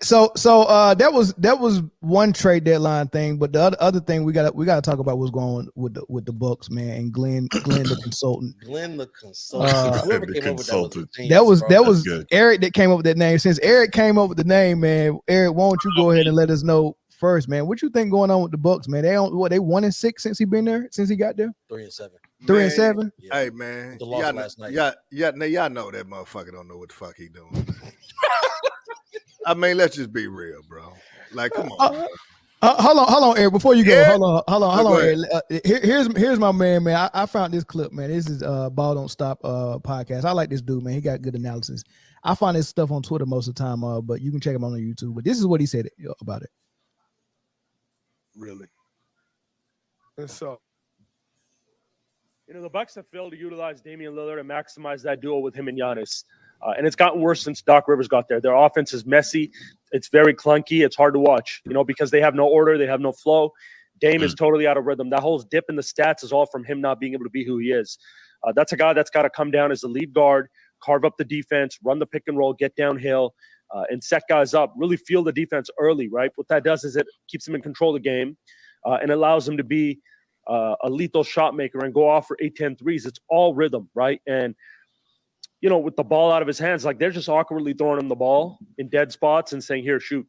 that was one trade deadline thing, but the other thing we got to talk about what's going on with the Bucks, man, and Glenn the consultant. Glenn the consultant. Whoever the came consultant. up with that was good. Eric that came up with that name. Since Eric came up with the name, man, Eric, why don't you go ahead and let us know first, man? What you think going on with the Bucks, man? They 1-6 since he been there, since he got there. 3-7. 3-7. Yeah. Hey man, the loss last night. Y'all know that motherfucker don't know what the fuck he doing. I mean, let's just be real, bro. Like, come on. Hold on, Eric. Before you go, hold on, Eric. Here's my man. I found this clip, man. This is Ball Don't Stop podcast. I like this dude, man. He got good analysis. I find this stuff on Twitter most of the time, but you can check him out on YouTube. But this is what he said about it. Really? And so, the Bucks have failed to utilize Damian Lillard and maximize that duo with him and Giannis. And it's gotten worse since Doc Rivers got there. Their offense is messy. It's very clunky. It's hard to watch, because they have no order. They have no flow. Dame is totally out of rhythm. That whole dip in the stats is all from him not being able to be who he is. That's a guy that's got to come down as the lead guard, carve up the defense, run the pick and roll, get downhill, and set guys up, really feel the defense early, right? What that does is it keeps him in control of the game and allows him to be a lethal shot maker and go off for 8-10 threes. It's all rhythm, right? And, with the ball out of his hands, like they're just awkwardly throwing him the ball in dead spots and saying, here, shoot.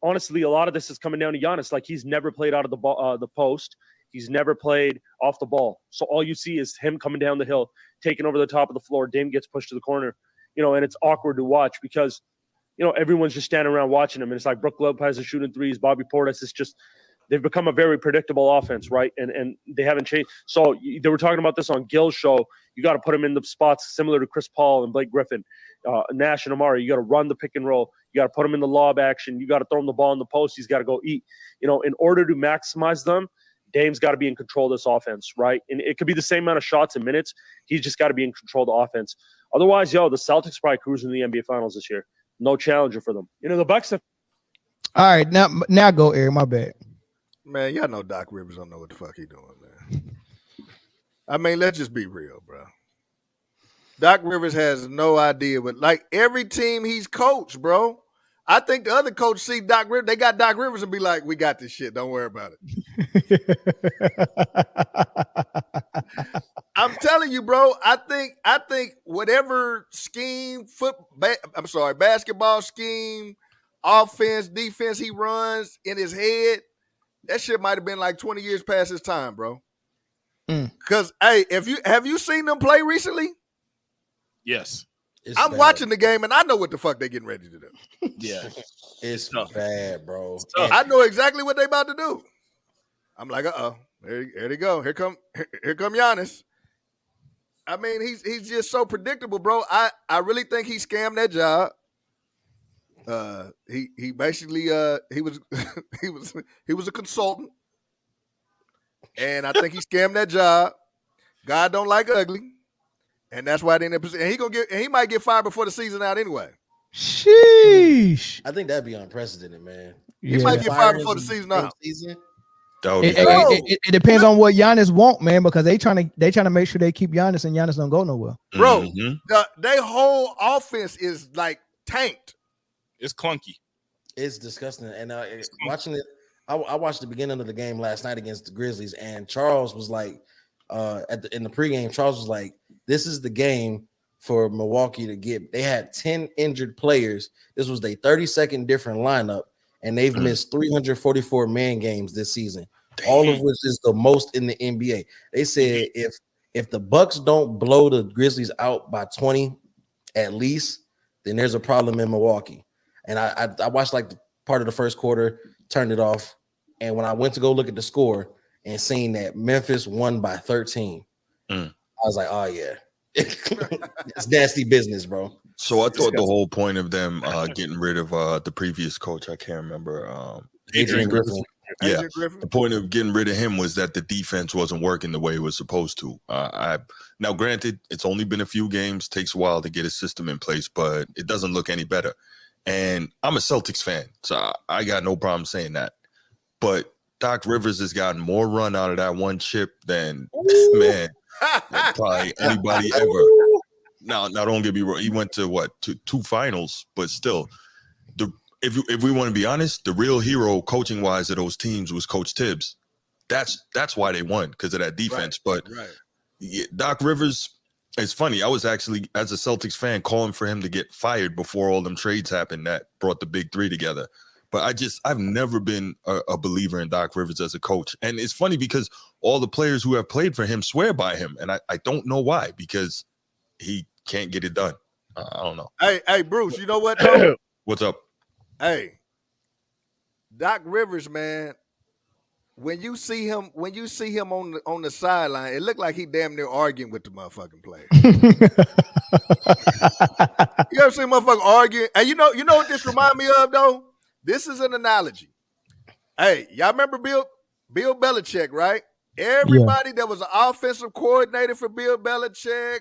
Honestly, a lot of this is coming down to Giannis. Like he's never played out of the post. He's never played off the ball. So all you see is him coming down the hill, taking over the top of the floor. Dame gets pushed to the corner, and it's awkward to watch because, everyone's just standing around watching him. And it's like Brook Lopez is shooting threes. Bobby Portis is just – they've become a very predictable offense, right? And they haven't changed. So they were talking about this on Gil's show. You got to put them in the spots similar to Chris Paul and Blake Griffin, Nash and Amari. You got to run the pick and roll. You got to put them in the lob action. You got to throw him the ball in the post. He's got to go eat. In order to maximize them, Dame's got to be in control of this offense, right? And it could be the same amount of shots and minutes. He's just got to be in control of the offense. Otherwise, the Celtics probably cruising the NBA Finals this year. No challenger for them. The Bucks have. All right, now go, Eric. My bad. Man, y'all know Doc Rivers don't know what the fuck he doing, man. I mean, let's just be real, bro. Doc Rivers has no idea, but like every team he's coached, bro. I think the other coach see Doc Rivers, they got Doc Rivers and be like, we got this shit. Don't worry about it. I'm telling you, bro, I think whatever scheme, basketball scheme, offense, defense he runs in his head, that shit might have been like 20 years past his time, bro. Because, hey, have you seen them play recently? Yes. I'm bad. Watching the game, and I know what the fuck they getting ready to do. Yeah. It's bad, bro. I know exactly what they about to do. I'm like, here they go. Here come Giannis. I mean, he's just so predictable, bro. I really think he scammed that job. He basically he was a consultant, and I think he scammed that job. God don't like ugly, and that's why they in that position. And he might get fired before the season out anyway. Sheesh! I think that'd be unprecedented, man. He might get fired before the season out. It depends on what Giannis want, man, because they trying to make sure they keep Giannis and Giannis don't go nowhere. Bro, their whole offense is like tanked. It's clunky. It's disgusting. And watching it, I watched the beginning of the game last night against the Grizzlies, and Charles was like, in the pregame, Charles was like, "This is the game for Milwaukee to get." They had 10 injured players. This was their 32nd different lineup, and they've missed 344 man games this season. Damn. All of which is the most in the NBA. They said if the Bucks don't blow the Grizzlies out by 20 at least, then there's a problem in Milwaukee. And I watched like part of the first quarter, turned it off, and when I went to go look at the score and seeing that Memphis won by 13, I was like, oh yeah, it's nasty business, bro. So I thought the whole point of them getting rid of the previous coach, I can't remember, Adrian Griffin. Yeah, the point of getting rid of him was that the defense wasn't working the way it was supposed to. Now, granted, it's only been a few games, takes a while to get a system in place, but it doesn't look any better. And I'm a Celtics fan, so I got no problem saying that. But Doc Rivers has gotten more run out of that one chip than, man, probably anybody ever. Now, don't get me wrong. He went to two finals, but still, the if we want to be honest, the real hero coaching wise of those teams was Coach Tibbs. That's why they won, because of that defense. Right, But right. Doc Rivers, it's funny. I was actually, as a Celtics fan, calling for him to get fired before all them trades happened that brought the big three together. But I've never been a believer in Doc Rivers as a coach. And it's funny because all the players who have played for him swear by him. And I don't know why, because he can't get it done. I don't know. Hey, Bruce, you know what, though? What's up? Hey, Doc Rivers, man. When you see him on the sideline, it looked like he damn near arguing with the motherfucking players. You ever see a motherfucker arguing? And you know what this remind me of, though? This is an analogy. Hey, y'all remember Bill Belichick, right? Everybody that was an offensive coordinator for Bill Belichick,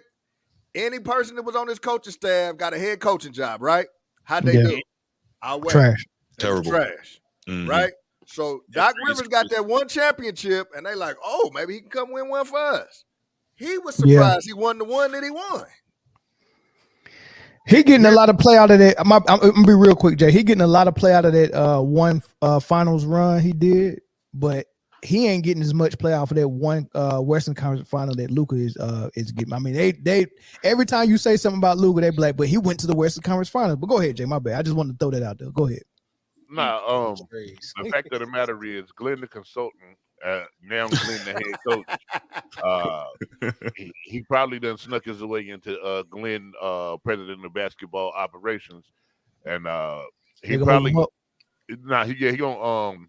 any person that was on his coaching staff got a head coaching job, right? How'd they do? Trash. Terrible. Trash, right? So Doc Rivers got that one championship, and they like, oh, maybe he can come win one for us. He was surprised he won the one that he won. He getting a lot of play out of that. I'm gonna be real quick, Jay. He getting a lot of play out of that one finals run he did, but he ain't getting as much play off of that one Western Conference final that Luka is getting. I mean, they every time you say something about Luka, they be like, but he went to the Western Conference final. But go ahead, Jay. My bad. I just wanted to throw that out there. Go ahead. Nah, the fact of the matter is, Glenn the consultant, now Glenn the head coach, he probably done snuck his way into Glenn, president of basketball operations, and he probably he gonna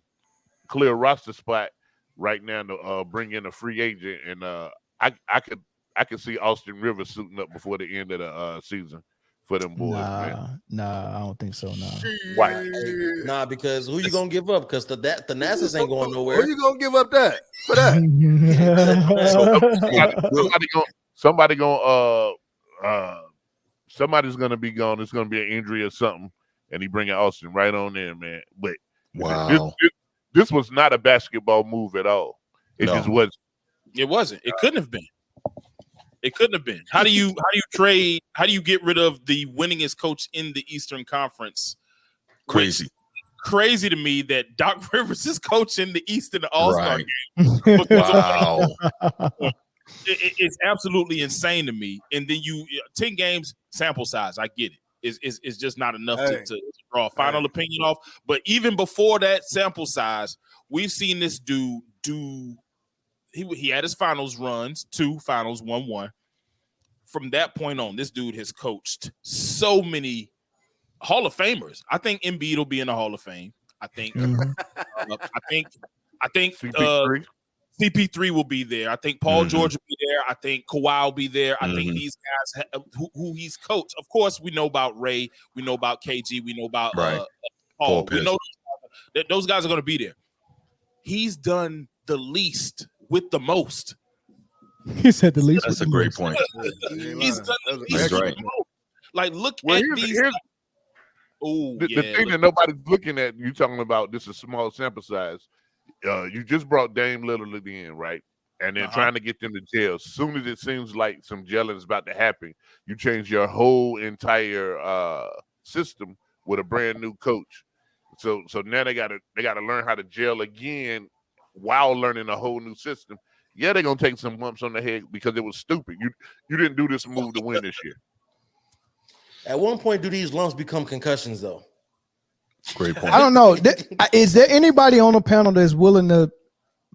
clear a roster spot right now to bring in a free agent, and I could see Austin Rivers suiting up before the end of the season for them boys, man. Nah, I don't think so. Nah. Why? Nah, because who you gonna give up? Because the Nassas ain't going nowhere. Who you gonna give up that for that? Somebody's gonna be gone. It's gonna be an injury or something, and he bringing Austin right on in, man. But wow, this was not a basketball move at all. It just was. It wasn't. It couldn't have been. It couldn't have been. How do you trade? How do you get rid of the winningest coach in the Eastern Conference? Crazy. Crazy to me that Doc Rivers is coaching the Eastern All-Star game. Wow. It's absolutely insane to me. And then 10 games sample size. I get it. It's just not enough to draw a final opinion off. But even before that sample size, we've seen this dude do. He had his finals runs, 2 finals, 1-1. From that point on, this dude has coached so many Hall of Famers. I think Embiid will be in the Hall of Fame. I think CP3 will be there. I think Paul George will be there. I think Kawhi will be there. I think these guys who he's coached. Of course, we know about Ray. We know about KG. We know about Paul. We know that those guys are going to be there. He's done the least with the most. He said the least. That's a great point. He's done the least. That's right. Like, look at these. The thing that nobody's looking at, you talking about this is small sample size. You just brought Dame Lillard in, right? And then trying to get them to jail. As soon as it seems like some gelling is about to happen, you change your whole entire system with a brand new coach. So now they gotta learn how to gel again while learning a whole new system. Yeah, they're gonna take some bumps on the head because it was stupid. You didn't do this move to win this year. At one point, do these lumps become concussions, though? Great point. I don't know. Is there anybody on the panel that's willing to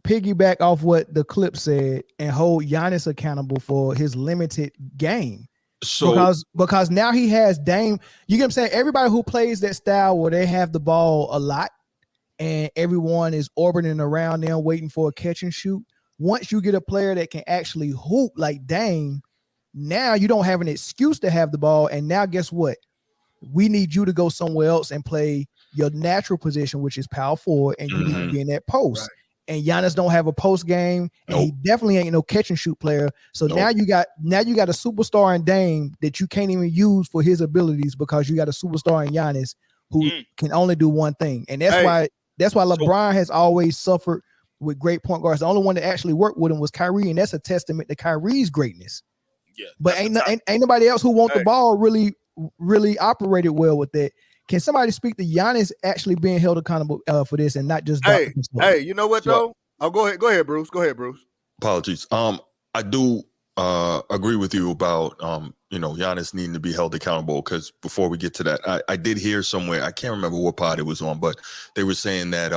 piggyback off what the clip said and hold Giannis accountable for his limited game? So because now he has Dame. You get what I'm saying? Everybody who plays that style where they have the ball a lot and everyone is orbiting around them waiting for a catch and shoot. Once you get a player that can actually hoop like Dame, now you don't have an excuse to have the ball. And now guess what? We need you to go somewhere else and play your natural position, which is power forward, and you need to be in that post. Right. And Giannis don't have a post game, and he definitely ain't no catch and shoot player. So now you got a superstar in Dame that you can't even use for his abilities because you got a superstar in Giannis who can only do one thing. And that's why LeBron has always suffered with great point guards. The only one that actually worked with him was Kyrie, and that's a testament to Kyrie's greatness. Yeah, but ain't nobody else who want the ball really operated well with that. Can somebody speak to Giannis actually being held accountable for this and not just Dr. Hey, you know what though? Oh, go ahead, Bruce. Go ahead, Bruce. Apologies. I do agree with you about Giannis needing to be held accountable, because before we get to that, I did hear somewhere, I can't remember what pod it was on, but they were saying that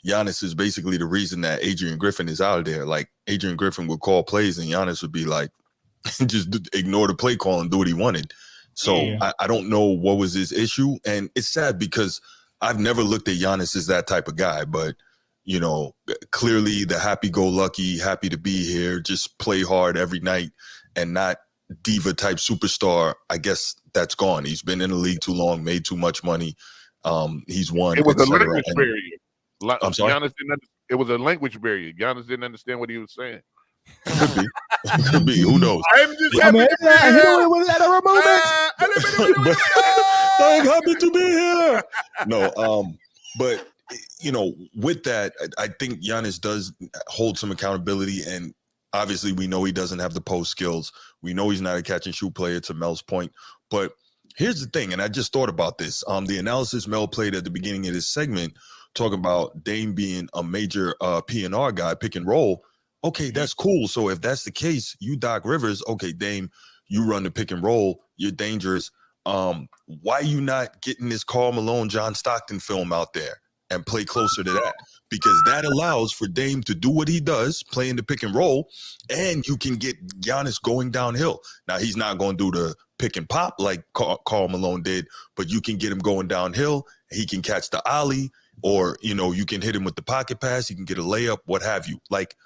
Giannis is basically the reason that Adrian Griffin is out of there. Like, Adrian Griffin would call plays and Giannis would be like, just ignore the play call and do what he wanted. So I don't know what was his issue. And it's sad because I've never looked at Giannis as that type of guy, but clearly the happy-go-lucky, happy to be here, just play hard every night and not diva type superstar. I guess that's gone. He's been in the league too long, made too much money. He's won. It was a language barrier. I'm sorry? It was a language barrier. Giannis didn't understand what he was saying. Could be. Could be. Who knows? I'm just happy to be here. I'm happy to be here. No, but with that, I think Giannis does hold some accountability, and obviously we know he doesn't have the post skills. We know he's not a catch and shoot player, to Mel's point. But here's the thing, and I just thought about this. The analysis Mel played at the beginning of this segment, talking about Dame being a major P&R guy, pick and roll. Okay, that's cool. So if that's the case, you Doc Rivers, okay, Dame, you run the pick and roll, you're dangerous. Why are you not getting this Karl Malone, John Stockton film out there and play closer to that? Because that allows for Dame to do what he does, playing the pick and roll, and you can get Giannis going downhill. Now, he's not going to do the pick and pop like Karl Malone did, but you can get him going downhill. He can catch the ollie, or, you can hit him with the pocket pass. He can get a layup, what have you. Like,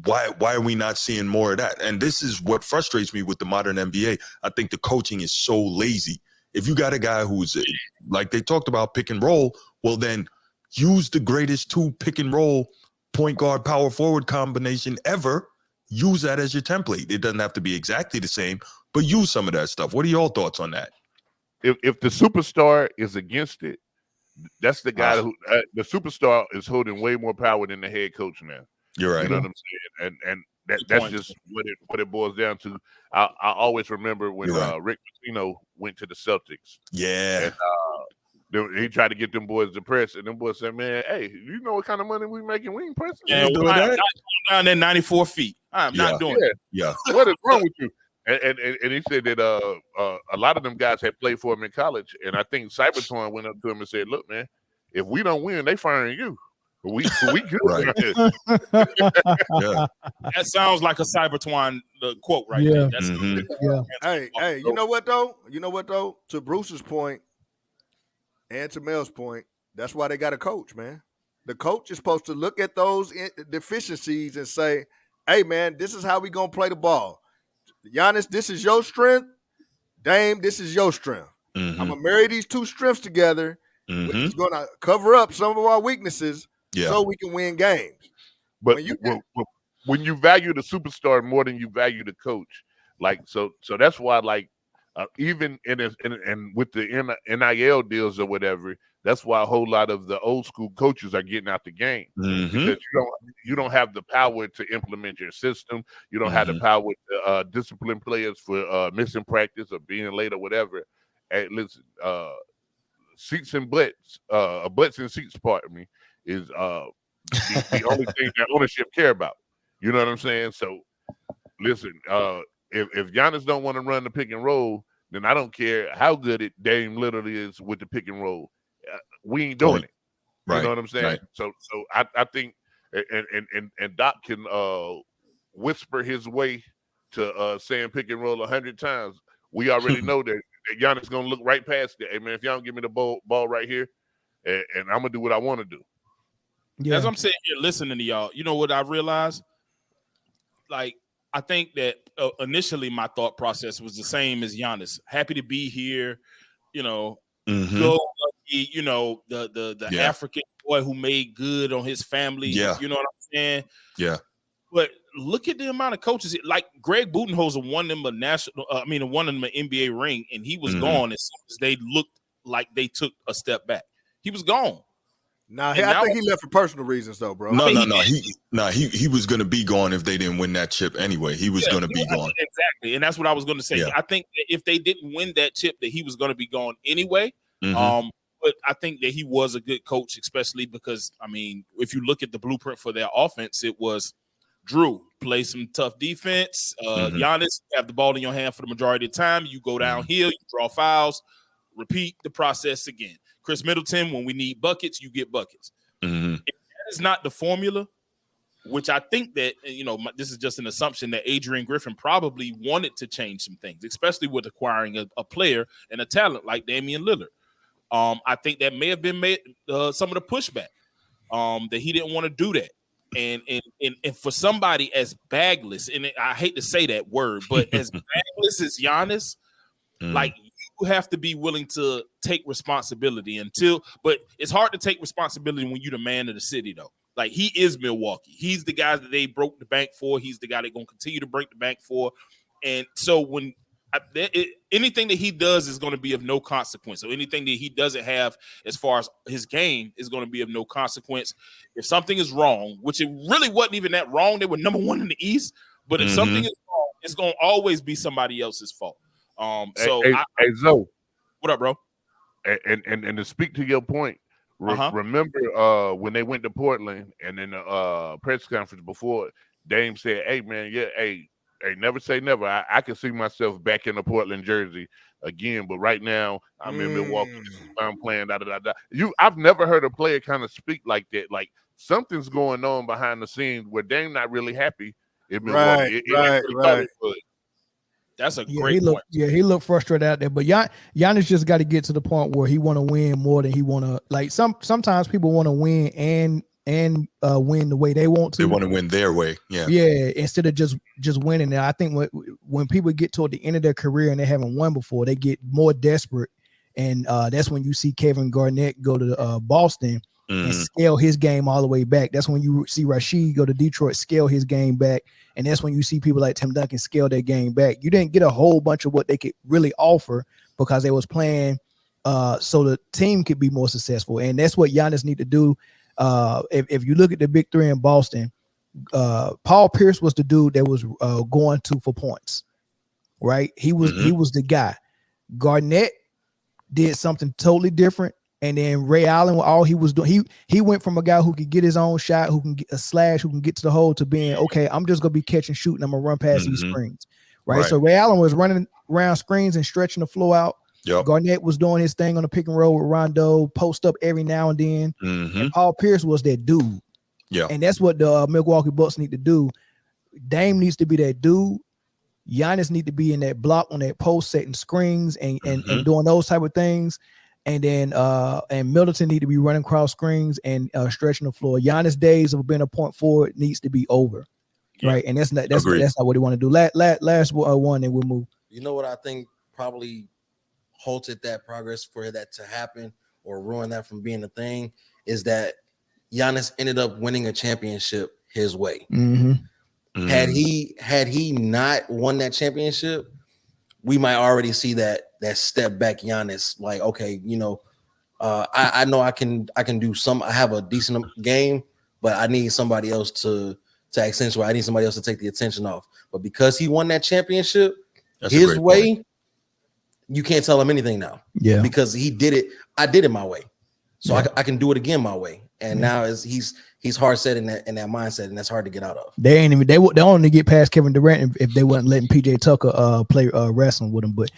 why are we not seeing more of that? And this is what frustrates me with the modern NBA. I think the coaching is so lazy. If you got a guy who's, like they talked about, pick and roll, well, then use the greatest two pick and roll point guard power forward combination ever. Use that as your template. It doesn't have to be exactly the same, but use some of that stuff. What are your thoughts on that? If the superstar is against it, that's the guy who the superstar is holding way more power than the head coach now. You're right. You know what I'm saying? And that's just what it boils down to. I always remember when Rick Pitino went to the Celtics. Yeah. And he tried to get them boys depressed, and them boys said, "Man, hey, you know what kind of money we making? We ain't pressing." Yeah, I'm not going down there 94 feet. I'm not doing it. Yeah. What is wrong with you? And he said that a lot of them guys had played for him in college, and I think Cybertron went up to him and said, "Look, man, if we don't win, they firing you. We good." Right. Yeah. That sounds like a Cybertron quote right there. That's Hey, you know what though? To Bruce's point and to Mel's point, that's why they got a coach, man. The coach is supposed to look at those deficiencies and say, "Hey, man, this is how we gonna play the ball. Giannis, this is your strength. Dame, this is your strength. I'm gonna marry these two strengths together, which is gonna cover up some of our weaknesses, so we can win games." But when you value the superstar more than you value the coach, like so that's why, like, even in with the NIL deals or whatever, that's why a whole lot of the old school coaches are getting out the game, because you don't have the power to implement your system. You don't have the power to discipline players for missing practice or being late or whatever. And listen, seats and butts, butts and seats, pardon me, is the only thing that ownership care about. You know what I'm saying? So listen, if Giannis don't want to run the pick and roll, then I don't care how good Dame literally is with the pick and roll. We ain't doing it. Right. You know what I'm saying? Right. So I think, and Doc can whisper his way to saying pick and roll 100 times. We already know that Giannis gonna look right past it. Hey man, if y'all don't give me the ball right here, and I'm gonna do what I want to do. Yeah. As I'm sitting here listening to y'all, you know what I realized? Like, I think that initially my thought process was the same as Giannis. Happy to be here, go lucky, the African boy who made good on his family. Yeah. You know what I'm saying? Yeah. But look at the amount of coaches. Like Greg Budenholzer won them won them an NBA ring, and he was gone as soon as they looked like they took a step back. He was gone. I think he left for personal reasons, though, bro. No. He was going to be gone if they didn't win that chip anyway. He was going to be gone. Exactly, and that's what I was going to say. Yeah. I think that if they didn't win that chip, that he was going to be gone anyway. But I think that he was a good coach, especially because, I mean, if you look at the blueprint for their offense, it was Drew, play some tough defense. Giannis, have the ball in your hand for the majority of the time. You go downhill, you draw fouls, repeat the process again. Chris Middleton, when we need buckets, you get buckets. If that is not the formula, which I think that, this is just an assumption that Adrian Griffin probably wanted to change some things, especially with acquiring a player and a talent like Damian Lillard. I think that may have been some of the pushback that he didn't want to do that. And for somebody as bagless, and I hate to say that word, but as bagless as Giannis, like, you have to be willing to take responsibility but it's hard to take responsibility when you're the man of the city, though. Like, he is Milwaukee. He's the guy that they broke the bank for. He's the guy they're going to continue to break the bank for. And so when anything that he does is going to be of no consequence. So anything that he doesn't have as far as his game is going to be of no consequence. If something is wrong, which it really wasn't even that wrong, they were number one in the East. But if something is wrong, it's going to always be somebody else's fault. Hey, Zoe, what up, bro? And to speak to your point, remember when they went to Portland and in the press conference before, Dame said, "Hey man, hey, never say never. I can see myself back in the Portland jersey again, but right now I'm in Milwaukee. I'm playing I've never heard a player kind of speak like that. Like, something's going on behind the scenes where Dame not really happy in Milwaukee. Right. That's a great point. He looked frustrated out there, but Giannis just got to get to the point where he want to win more than he want to. Like, sometimes people want to win and win the way they want to. They want to win their way, yeah. Instead of just winning. And I think when people get toward the end of their career and they haven't won before, they get more desperate, and that's when you see Kevin Garnett go to Boston and scale his game all the way back. That's when you see Rashid go to Detroit, scale his game back, and that's when you see people like Tim Duncan scale their game back. You didn't get a whole bunch of what they could really offer because they was playing so the team could be more successful, and that's what Giannis need to do. If you look at the big three in Boston, Paul Pierce was the dude that was going for points, right? He was the guy. Garnett did something totally different, and then Ray Allen, all he was doing, he went from a guy who could get his own shot, who can get a slash, who can get to the hole, to being, okay, I'm just gonna be catching, shooting, I'm gonna run past these screens, right? So Ray Allen was running around screens and stretching the floor out. Garnett was doing his thing on the pick and roll with Rondo, post up every now and then. And Paul Pierce was that dude. And that's what the Milwaukee Bucks need to do. Dame needs to be that dude. Giannis need to be in that block on that post, setting screens and doing those type of things. And then and Middleton need to be running cross screens and stretching the floor. Giannis' days of being a point forward needs to be over, right? And that's not what he want to do. Last one, and we'll move. You know what I think probably halted that progress for that to happen or ruin that from being a thing is that Giannis ended up winning a championship his way. Had he not won that championship, we might already see that step back Giannis. Like, okay, I know I can do some. I have a decent game, but I need somebody else to accentuate. I need somebody else to take the attention off. But because he won that championship his way, point. You can't tell him anything now. Yeah, because he did it. I did it my way, so I can do it again my way. And now he's hard set in that mindset, and that's hard to get out of. They only get past Kevin Durant if they weren't letting PJ Tucker play wrestling with him. But